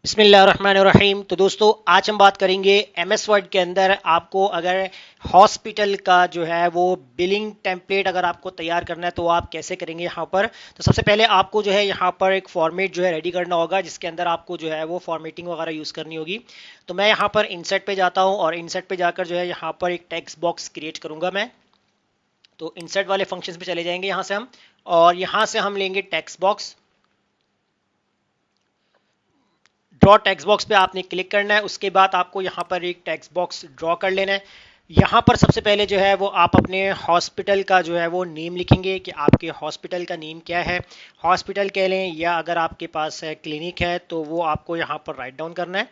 बिस्मिल्लाहिर्रहमानिर्रहीम। तो दोस्तों आज हम बात करेंगे एमएस वर्ड के अंदर आपको अगर हॉस्पिटल का जो है वो बिलिंग टेम्पलेट अगर आपको तैयार करना है तो आप कैसे करेंगे यहाँ पर। तो सबसे पहले आपको जो है यहाँ पर एक फॉर्मेट जो है रेडी करना होगा जिसके अंदर आपको जो है वो फॉर्मेटिंग वगैरह यूज़ करनी होगी। तो मैं यहाँ पर इंसर्ट पे जाता हूँ और इंसर्ट पे जाकर जो है यहाँ पर एक टेक्स्ट बॉक्स क्रिएट करूँगा मैं। तो इंसर्ट वाले फंक्शन पे चले जाएंगे यहाँ से हम, और यहाँ से हम लेंगे text box. Draw text box पे आपने क्लिक करना है, उसके बाद आपको यहाँ पर एक टेक्स्ट बॉक्स ड्रॉ कर लेना है। यहाँ पर सबसे पहले जो है वो आप अपने हॉस्पिटल का जो है वो नेम लिखेंगे कि आपके हॉस्पिटल का नेम क्या है। हॉस्पिटल कह लें या अगर आपके पास है क्लिनिक है तो वो आपको यहाँ पर राइट डाउन करना है।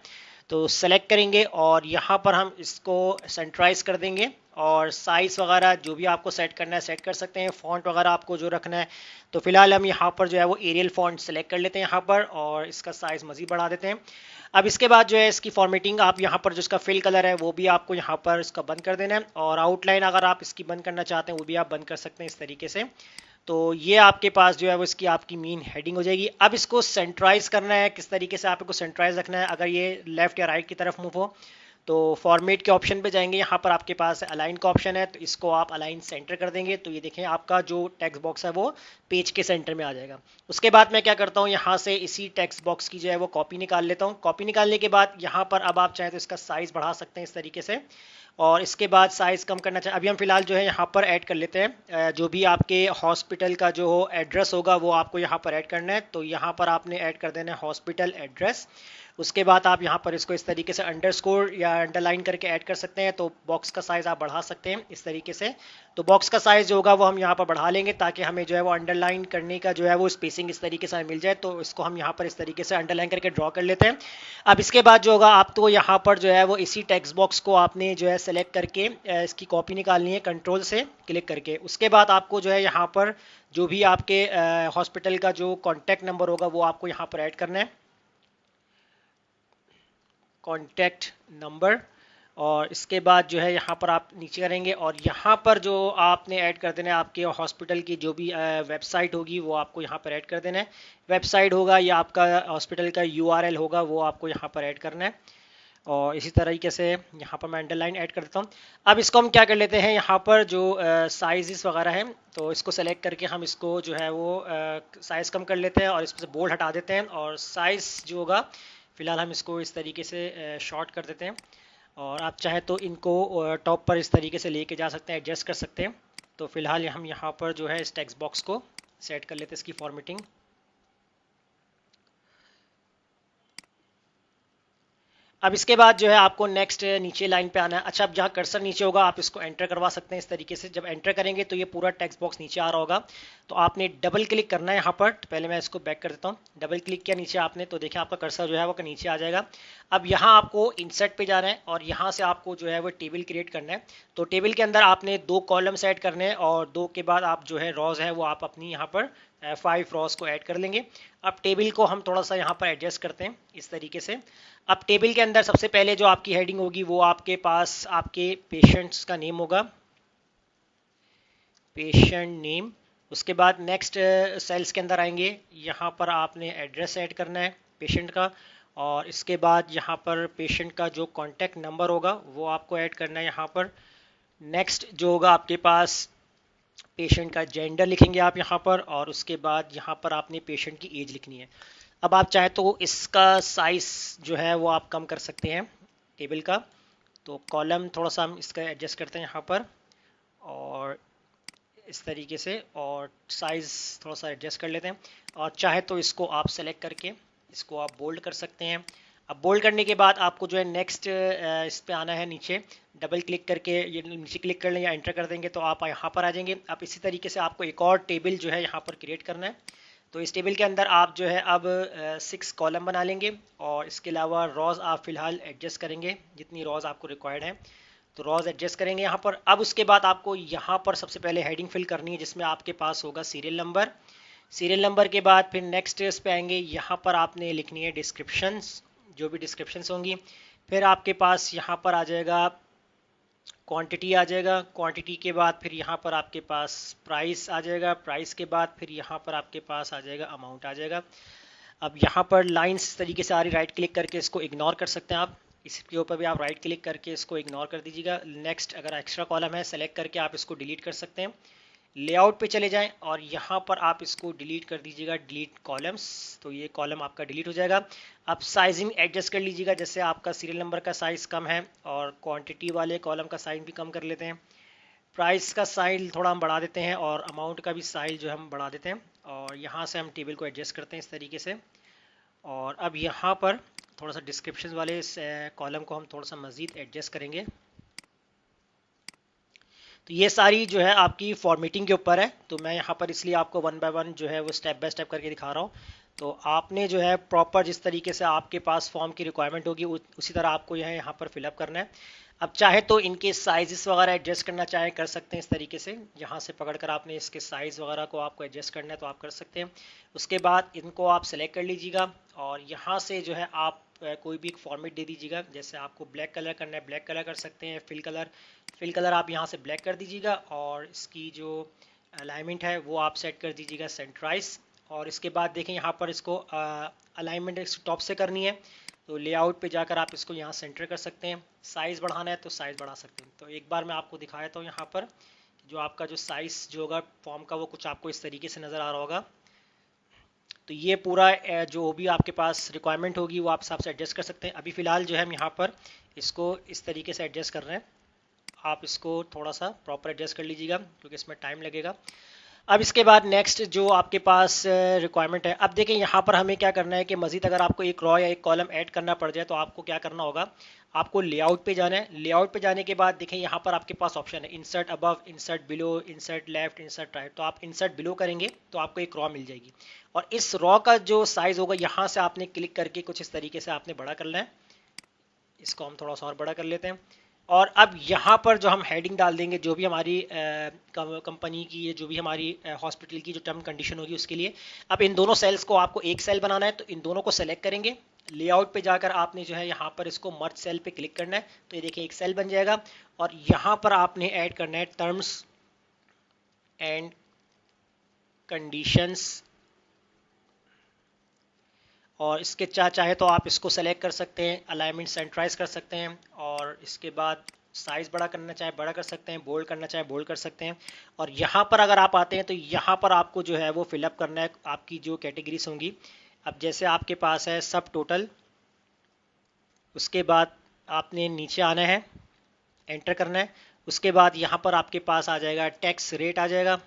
तो सेलेक्ट करेंगे और यहाँ पर हम इसको सेंट्राइज कर देंगे, और साइज वगैरह जो भी आपको सेट करना है सेट कर सकते हैं। फॉन्ट वगैरह आपको जो रखना है, तो फिलहाल हम यहाँ पर जो है वो एरियल फॉन्ट सेलेक्ट कर लेते हैं यहाँ पर, और इसका साइज मज़ीद बढ़ा देते हैं। अब इसके बाद जो है इसकी फॉर्मेटिंग आप यहाँ पर जो इसका फिल कलर है वो भी आपको यहाँ पर इसका बंद कर देना है, और आउटलाइन अगर आप इसकी बंद करना चाहते हैं वो भी आप बंद कर सकते हैं इस तरीके से। तो ये आपके पास जो है वो इसकी आपकी मेन हेडिंग हो जाएगी। अब इसको सेंट्राइज करना है, किस तरीके से आपको सेंट्राइज रखना है। अगर ये लेफ्ट या राइट की तरफ मूव हो तो फॉर्मेट के ऑप्शन पे जाएंगे, यहाँ पर आपके पास अलाइन का ऑप्शन है, तो इसको आप अलाइन सेंटर कर देंगे तो ये देखें आपका जो टेक्स्ट बॉक्स है वो पेज के सेंटर में आ जाएगा। उसके बाद मैं क्या करता हूँ, यहाँ से इसी टेक्स्ट बॉक्स की जो है वो कॉपी निकाल लेता हूँ। कॉपी निकालने के बाद यहाँ पर अब आप चाहें तो इसका साइज बढ़ा सकते हैं इस तरीके से, और इसके बाद साइज कम करना चाहिए। अभी हम फिलहाल जो है यहाँ पर ऐड कर लेते हैं जो भी आपके हॉस्पिटल का जो एड्रेस होगा वो आपको यहाँ पर ऐड करना है। तो यहाँ पर आपने ऐड कर देना है हॉस्पिटल एड्रेस। उसके बाद आप यहाँ पर इसको इस तरीके से अंडरस्कोर या अंडरलाइन करके ऐड कर सकते हैं। तो बॉक्स का साइज आप बढ़ा सकते हैं इस तरीके से। तो बॉक्स का साइज जो होगा वो हम यहाँ पर बढ़ा लेंगे ताकि हमें जो है वो अंडरलाइन करने का जो है वो स्पेसिंग इस तरीके से मिल जाए। तो इसको हम यहाँ पर इस तरीके से अंडरलाइन करके ड्रॉ कर लेते हैं। अब इसके बाद जो होगा आप तो यहाँ पर जो है वो इसी टेक्स्ट बॉक्स को आपने जो है सेलेक्ट करके इसकी कॉपी निकालनी है कंट्रोल से क्लिक करके। उसके बाद आपको जो है यहाँ पर जो भी आपके हॉस्पिटल का जो कॉन्टैक्ट नंबर होगा वो आपको यहाँ पर ऐड करना है, कॉन्टैक्ट नंबर। और इसके बाद जो है यहाँ पर आप नीचे करेंगे और यहाँ पर जो आपने ऐड कर देना है आपके हॉस्पिटल की जो भी वेबसाइट होगी वो आपको यहाँ पर ऐड कर देना है। वेबसाइट होगा या आपका हॉस्पिटल का यूआरएल होगा वो आपको यहाँ पर ऐड करना है। और इसी तरीके से यहाँ पर मैं अंडरलाइन ऐड कर देता हूँ। अब इसको हम क्या कर लेते हैं, यहाँ पर जो साइज़ वगैरह हैं तो इसको सेलेक्ट करके हम इसको जो है वो साइज़ कम कर लेते हैं और इसमें से बोल्ड हटा देते हैं, और साइज़ जो होगा फिलहाल हम इसको इस तरीके से शॉर्ट कर देते हैं। और आप चाहे तो इनको टॉप पर इस तरीके से लेके जा सकते हैं, एडजस्ट कर सकते हैं। तो फिलहाल हम यहाँ पर जो है इस टेक्स्ट बॉक्स को सेट कर लेते हैं इसकी फॉर्मेटिंग। अब इसके बाद जो है आपको नेक्स्ट नीचे लाइन पे आना है। अच्छा, अब जहाँ कर्सर नीचे होगा आप इसको एंटर करवा सकते हैं इस तरीके से। जब एंटर करेंगे तो ये पूरा टेक्स्ट बॉक्स नीचे आ रहा होगा, तो आपने डबल क्लिक करना है यहाँ पर। तो पहले मैं इसको बैक कर देता हूँ। डबल क्लिक किया नीचे आपने तो देखिए आपका कर्सर जो है वो नीचे आ जाएगा। अब यहाँ आपको इंसर्ट पे जाना है और यहाँ से आपको जो है वो टेबल क्रिएट करना है। तो टेबल के अंदर आपने 2 कॉलम्स ऐड करने हैं और 2 के बाद आप जो है रॉज है वो आप अपनी यहाँ पर 5 रॉज को ऐड कर लेंगे। अब टेबल को हम थोड़ा सा यहाँ पर एडजस्ट करते हैं इस तरीके से। अब टेबल के अंदर सबसे पहले जो आपकी हेडिंग होगी वो आपके पास आपके पेशेंट्स का नेम होगा, पेशेंट नेम। उसके बाद नेक्स्ट सेल्स के अंदर आएंगे, यहाँ पर आपने एड्रेस ऐड करना है पेशेंट का, और इसके बाद यहाँ पर पेशेंट का जो कॉन्टैक्ट नंबर होगा वो आपको ऐड करना है यहाँ पर। नेक्स्ट जो होगा आपके पास पेशेंट का जेंडर लिखेंगे आप यहाँ पर, और उसके बाद यहाँ पर आपने पेशेंट की एज लिखनी है। अब आप चाहे तो इसका साइज जो है वो आप कम कर सकते हैं टेबल का। तो कॉलम थोड़ा सा हम इसका एडजस्ट करते हैं यहाँ पर और इस तरीके से, और साइज थोड़ा सा एडजस्ट कर लेते हैं। और चाहे तो इसको आप सेलेक्ट करके इसको आप बोल्ड कर सकते हैं। अब बोल्ड करने के बाद आपको जो है नेक्स्ट इस पे आना है नीचे, डबल क्लिक करके ये नीचे क्लिक कर लें या एंटर कर देंगे तो आप यहाँ पर आ जाएंगे। अब इसी तरीके से आपको एक और टेबल जो है यहाँ पर क्रिएट करना है। तो इस टेबल के अंदर आप जो है अब 6 कॉलम बना लेंगे, और इसके अलावा रॉज आप फिलहाल एडजस्ट करेंगे जितनी रॉज आपको रिक्वायर्ड है। तो रॉज एडजस्ट करेंगे यहाँ पर। अब उसके बाद आपको यहाँ पर सबसे पहले हेडिंग फिल करनी है जिसमें आपके पास होगा सीरियल नंबर। सीरियल नंबर के बाद फिर नेक्स्ट इस पे आएंगे, यहाँ पर आपने लिखनी है डिस्क्रिप्शंस, जो भी डिस्क्रिप्शंस होंगी। फिर आपके पास यहाँ पर आ जाएगा क्वांटिटी आ जाएगा, क्वांटिटी के बाद फिर यहाँ पर आपके पास प्राइस आ जाएगा, प्राइस के बाद फिर यहाँ पर आपके पास आ जाएगा अमाउंट आ जाएगा। अब यहाँ पर लाइंस इस तरीके से आ रही, राइट क्लिक करके इसको इग्नोर कर सकते हैं आप। इसके ऊपर भी आप राइट क्लिक करके इसको इग्नोर कर दीजिएगा। नेक्स्ट, अगर एक्स्ट्रा कॉलम है सेलेक्ट करके आप इसको डिलीट कर सकते हैं। लेआउट पे चले जाएं और यहाँ पर आप इसको डिलीट कर दीजिएगा, डिलीट कॉलम्स। तो ये कॉलम आपका डिलीट हो जाएगा। अब साइजिंग एडजस्ट कर लीजिएगा, जैसे आपका सीरियल नंबर का साइज़ कम है और क्वांटिटी वाले कॉलम का साइज भी कम कर लेते हैं। प्राइस का साइज थोड़ा हम बढ़ा देते हैं और अमाउंट का भी साइज जो हम बढ़ा देते हैं। और यहाँ से हम टेबल को एडजस्ट करते हैं इस तरीके से। और अब यहाँ पर थोड़ा सा डिस्क्रिप्शन वाले इस कॉलम को हम थोड़ा सा मज़ीद एडजस्ट करेंगे। तो ये सारी जो है आपकी फॉर्मेटिंग के ऊपर है। तो मैं यहाँ पर इसलिए आपको वन बाय वन जो है वो स्टेप बाय स्टेप करके दिखा रहा हूँ। तो आपने जो है प्रॉपर जिस तरीके से आपके पास फॉर्म की रिक्वायरमेंट होगी उसी तरह आपको यह यहाँ पर फिलअप करना है। अब चाहे तो इनके साइजेस वगैरह एडजस्ट करना चाहे कर सकते हैं इस तरीके से। यहाँ से पकड़कर आपने इसके साइज़ वगैरह को आपको एडजस्ट करना है तो आप कर सकते हैं। उसके बाद इनको आप सेलेक्ट कर लीजिएगा और यहाँ से जो है आप कोई भी एक फॉर्मेट दे दीजिएगा। जैसे आपको ब्लैक कलर करना है ब्लैक कलर कर सकते हैं। फिल कलर आप यहाँ से ब्लैक कर दीजिएगा और इसकी जो अलाइनमेंट है वो आप सेट कर दीजिएगा सेंट्राइज। और इसके बाद देखें यहाँ पर इसको अलाइनमेंट टॉप से करनी है तो लेआउट पे जाकर आप इसको यहाँ सेंटर कर सकते हैं। साइज़ बढ़ाना है तो साइज़ बढ़ा सकते हैं। तो एक बार मैं आपको दिखाया तो यहाँ पर जो आपका जो साइज़ जो होगा फॉर्म का वो कुछ आपको इस तरीके से नज़र आ रहा होगा। तो ये पूरा जो भी आपके पास रिक्वायरमेंट होगी वो आप हिसाब से एडजस्ट कर सकते हैं। अभी फ़िलहाल जो है हम यहाँ पर इसको इस तरीके से एडजस्ट कर रहे हैं। आप इसको थोड़ा सा प्रॉपर एडजस्ट कर लीजिएगा क्योंकि इसमें टाइम लगेगा। अब इसके बाद नेक्स्ट जो आपके पास रिक्वायरमेंट है, अब देखें यहाँ पर हमें क्या करना है कि मज़ीद अगर आपको एक रॉ या एक कॉलम ऐड करना पड़ जाए तो आपको क्या करना होगा, आपको लेआउट पे जाना है। लेआउट पे जाने के बाद देखें यहाँ पर आपके पास ऑप्शन है insert above, insert below, insert left, insert right. तो आप इंसर्ट बिलो करेंगे तो आपको एक रॉ मिल जाएगी और इस रॉ का जो साइज़ होगा यहाँ से आपने क्लिक करके कुछ इस तरीके से आपने बड़ा करना है। इसको हम थोड़ा सा और बड़ा कर लेते हैं। और अब यहाँ पर जो हम हेडिंग डाल देंगे जो भी हमारी कंपनी की जो भी हमारी हॉस्पिटल की जो टर्म कंडीशन होगी उसके लिए। अब इन दोनों सेल्स को आपको एक सेल बनाना है तो इन दोनों को सेलेक्ट करेंगे। लेआउट पे जाकर आपने जो है यहाँ पर इसको मर्ज सेल पे क्लिक करना है तो ये देखिए एक सेल बन जाएगा। और यहाँ पर आपने ऐड करना है टर्म्स एंड कंडीशंस। और इसके चाहे तो आप इसको सेलेक्ट कर सकते हैं, अलाइनमेंट सेंट्राइज कर सकते हैं और इसके बाद साइज बड़ा करना चाहे बड़ा कर सकते हैं, बोल्ड करना चाहे बोल्ड कर सकते हैं। और यहाँ पर अगर आप आते हैं तो यहाँ पर आपको जो है वो फिलअप करना है आपकी जो कैटेगरीज होंगी। अब जैसे आपके पास है सब टोटल, उसके बाद आपने नीचे आना है, एंटर करना है। उसके बाद यहाँ पर आपके पास आ जाएगा टैक्स रेट आ जाएगा।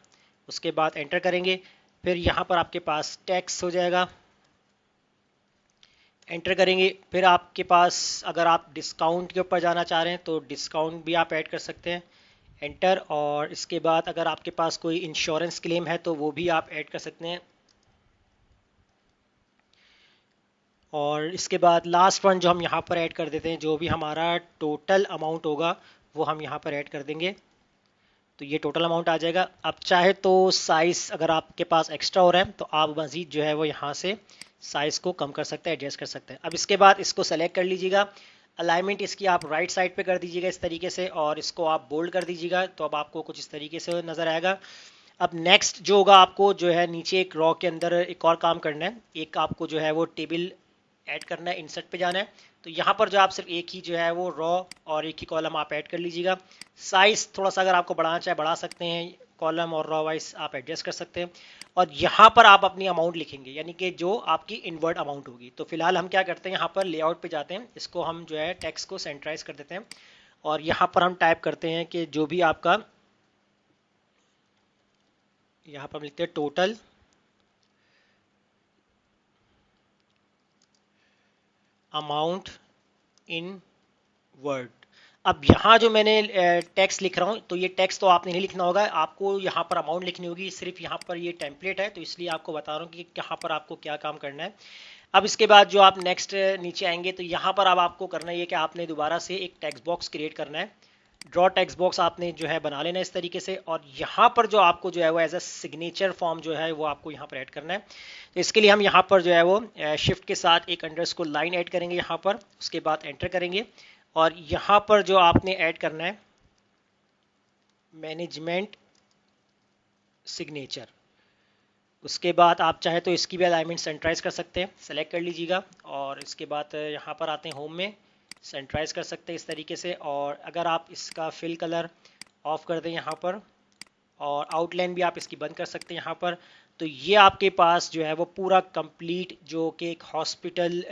उसके बाद एंटर करेंगे, फिर यहाँ पर आपके पास टैक्स हो जाएगा, एंटर करेंगे। फिर आपके पास अगर आप डिस्काउंट के ऊपर जाना चाह रहे हैं तो डिस्काउंट भी आप ऐड कर सकते हैं, एंटर। और इसके बाद अगर आपके पास कोई इंश्योरेंस क्लेम है तो वो भी आप ऐड कर सकते हैं। और इसके बाद लास्ट वन जो हम यहाँ पर ऐड कर देते हैं, जो भी हमारा टोटल अमाउंट होगा वो हम यहाँ पर ऐड कर देंगे तो ये टोटल अमाउंट आ जाएगा। अब चाहे तो साइज़ अगर आपके पास एक्स्ट्रा हो रहा है तो आप मज़ीद जो है वो यहाँ से साइज़ को कम कर सकते हैं, एडजस्ट कर सकते हैं। अब इसके बाद इसको सेलेक्ट कर लीजिएगा, अलाइनमेंट इसकी आप राइट साइड पे कर दीजिएगा इस तरीके से और इसको आप बोल्ड कर दीजिएगा तो अब आपको कुछ इस तरीके से नज़र आएगा। अब नेक्स्ट जो होगा आपको जो है नीचे एक रॉ के अंदर एक और काम करना है। एक आपको जो है वो टेबल ऐड करना है, इंसर्ट पे जाना है। तो यहाँ पर जो आप सिर्फ एक ही जो है वो रॉ और एक ही कॉलम आप ऐड कर लीजिएगा। साइज थोड़ा सा अगर आपको बढ़ाना चाहे बढ़ा सकते हैं, कॉलम और रॉ वाइज आप एडजस्ट कर सकते हैं। और यहाँ पर आप अपनी अमाउंट लिखेंगे यानी कि जो आपकी इनवर्ड अमाउंट होगी। तो फिलहाल हम क्या करते हैं, यहाँ पर लेआउट पे जाते हैं, इसको हम जो है टेक्स्ट को सेंट्राइज कर देते हैं और यहाँ पर हम टाइप करते हैं कि जो भी आपका यहाँ पर लिखते हैं टोटल अमाउंट इन वर्ड। अब यहाँ जो मैंने टेक्स्ट लिख रहा हूँ तो ये टेक्स्ट तो आपने नहीं लिखना होगा, आपको यहाँ पर अमाउंट लिखनी होगी। सिर्फ यहाँ पर ये टेम्पलेट है तो इसलिए आपको बता रहा हूँ कि यहाँ पर आपको क्या काम करना है। अब इसके बाद जो आप नेक्स्ट नीचे आएंगे तो यहाँ पर अब आपको करना है कि आपने दोबारा से एक टेक्स्ट बॉक्स क्रिएट करना है। ड्रॉ टेक्स्ट बॉक्स आपने जो है बना लेना इस तरीके से और यहाँ पर जो आपको जो है वो एज अ सिग्नेचर फॉर्म जो है वो आपको यहाँ पर ऐड करना है। तो इसके लिए हम यहाँ पर जो है वो शिफ्ट के साथ एक अंडरस्कोर लाइन ऐड करेंगे यहाँ पर, उसके बाद एंटर करेंगे और यहाँ पर जो आपने ऐड करना है मैनेजमेंट सिग्नेचर, उसके बाद आप चाहे तो इसकी भी अलाइनमेंट सेंटराइज कर सकते हैं, सेलेक्ट कर लीजिएगा। और इसके बाद यहाँ पर आते हैं होम में, सेंटराइज कर सकते हैं इस तरीके से। और अगर आप इसका फिल कलर ऑफ कर दें यहाँ पर, और आउटलाइन भी आप इसकी बंद कर सकते हैं यहाँ पर, तो ये आपके पास जो है वो पूरा कंप्लीट जो कि एक हॉस्पिटल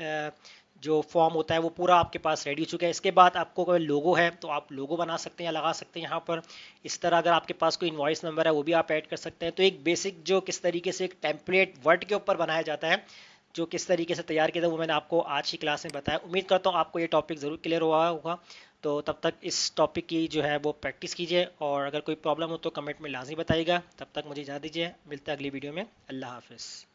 जो फॉर्म होता है वो पूरा आपके पास रेडी हो चुका है। इसके बाद आपको कोई लोगो है तो आप लोगो बना सकते हैं या लगा सकते हैं यहाँ पर। इस तरह अगर आपके पास कोई इनवॉइस नंबर है वो भी आप ऐड कर सकते हैं। तो एक बेसिक जो किस तरीके से एक टेम्पलेट वर्ड के ऊपर बनाया जाता है, जो किस तरीके से तैयार किया था, वो मैंने आपको आज की क्लास में बताया। उम्मीद करता हूँ आपको ये टॉपिक ज़रूर क्लियर हुआ होगा। तो तब तक इस टॉपिक की जो है वो प्रैक्टिस कीजिए, और अगर कोई प्रॉब्लम हो तो कमेंट में लाजमी बताइएगा। तब तक मुझे इजाज़त दीजिए, मिलते हैं अगली वीडियो में। अल्लाह हाफिज़।